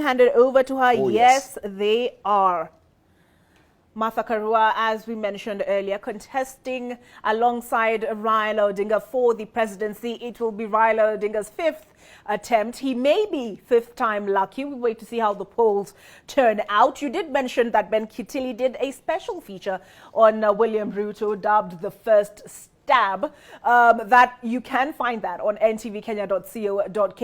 Handed over to her. Oh, yes, they are. Martha Karua, as we mentioned earlier, contesting alongside Raila Odinga for the presidency. It will be Raila Odinga's fifth attempt. He may be fifth time lucky. We wait to see how the polls turn out. You did mention that Ben Kitili did a special feature on William Ruto, dubbed the first stab. That you can find that on ntvkenya.co.ke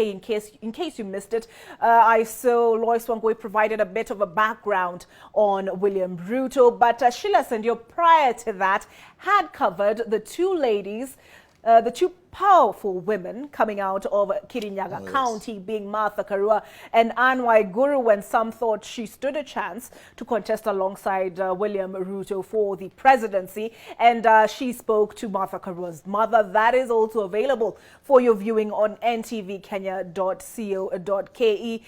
in case you missed it. I saw Lois Wangui provided a bit of a background on William Ruto, but Sheila Sendio prior to that had covered the two ladies, the two powerful women coming out of Kirinyaga County, being Martha Karua and Anwai Guru, when some thought she stood a chance to contest alongside William Ruto for the presidency. And she spoke to Martha Karua's mother. That is also available for your viewing on ntvkenya.co.ke.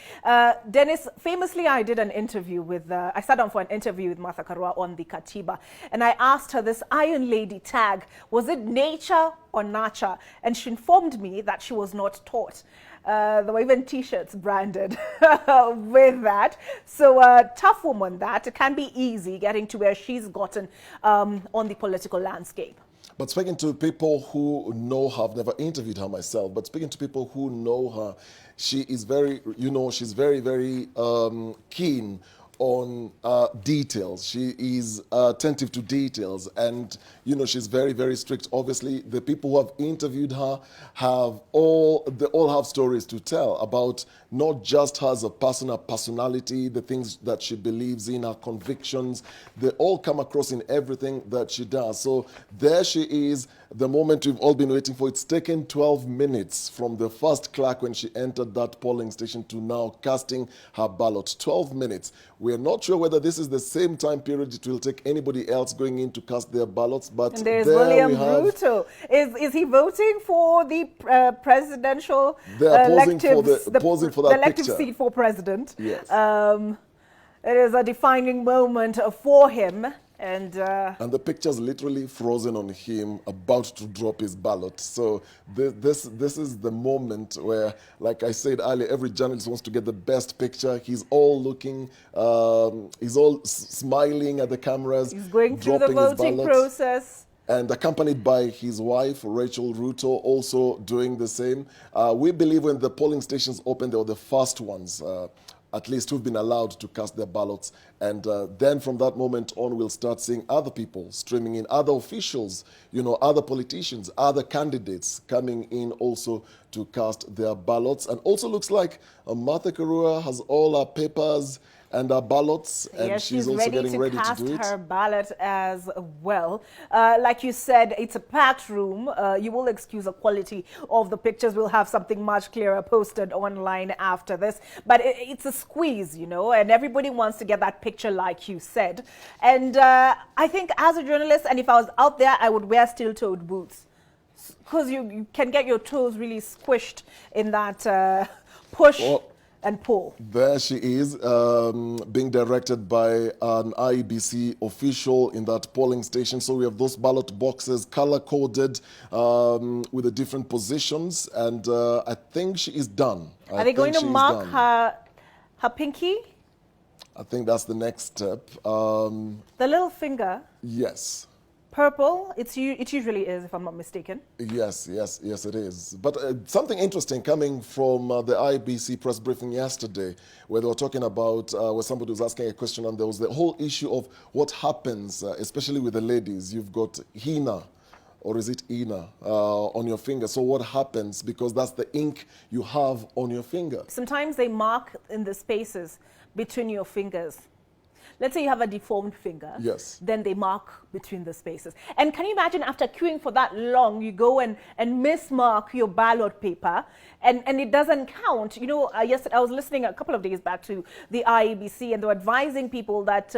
Dennis, famously, I did an interview with, I sat down for an interview with Martha Karua on the Katiba, and I asked her this Iron Lady tag, was it nature or nurture? And she informed me that she was not taught. There were even T-shirts branded with that. So tough woman that. It can be easy getting to where she's gotten on the political landscape. But speaking to people who know her, I've never interviewed her myself, but speaking to people who know her, she is very, she's very, very keen on details. She is attentive to details, and she's very, very strict. Obviously, the people who have interviewed her have all have stories to tell about not just her as a person, her personality, the things that she believes in, her convictions. They all come across in everything that she does. So there she is, the moment we've all been waiting for. It's taken 12 minutes from the first clerk when she entered that polling station to now casting her ballot. 12 minutes. We're not sure whether this is the same time period it will take anybody else going in to cast their ballots, but and there's William Ruto. Is he voting for the presidential posing for that elective picture. Seat for president? Yes. It is a defining moment for him. And the picture's literally frozen on him, about to drop his ballot. So this is the moment where, like I said earlier, every journalist wants to get the best picture. He's all looking, he's all smiling at the cameras. He's going through the voting process. And accompanied by his wife, Rachel Ruto, also doing the same. We believe when the polling stations opened, they were the first ones, at least who've been allowed to cast their ballots. And then from that moment on, we'll start seeing other people streaming in, other officials, other politicians, other candidates coming in also to cast their ballots. And also looks like Martha Karua has all her papers and her ballots, and yes, she's also getting ready to do it. She's ready to cast her ballot as well. Like you said, it's a packed room. You will excuse the quality of the pictures. We'll have something much clearer posted online after this. But it's a squeeze, and everybody wants to get that picture, like you said. And I think as a journalist, and if I was out there, I would wear steel-toed boots, because you can get your toes really squished in that push and pull. There she is, being directed by an IEBC official in that polling station. So we have those ballot boxes color-coded with the different positions, and I think she is done. Are they going to mark her pinky? I think that's the next step. The little finger? Yes. Purple, it usually is, if I'm not mistaken. Yes, it is. But something interesting coming from the IBC press briefing yesterday, where they were talking about, where somebody was asking a question, and there was the whole issue of what happens, especially with the ladies. You've got henna, or is it henna, on your finger. So what happens? Because that's the ink you have on your finger. Sometimes they mark in the spaces between your fingers. Let's say you have a deformed finger. Yes. Then they mark between the spaces. And can you imagine, after queuing for that long, you go and mismark your ballot paper, and it doesn't count. Yesterday I was listening a couple of days back to the IEBC, and they were advising people that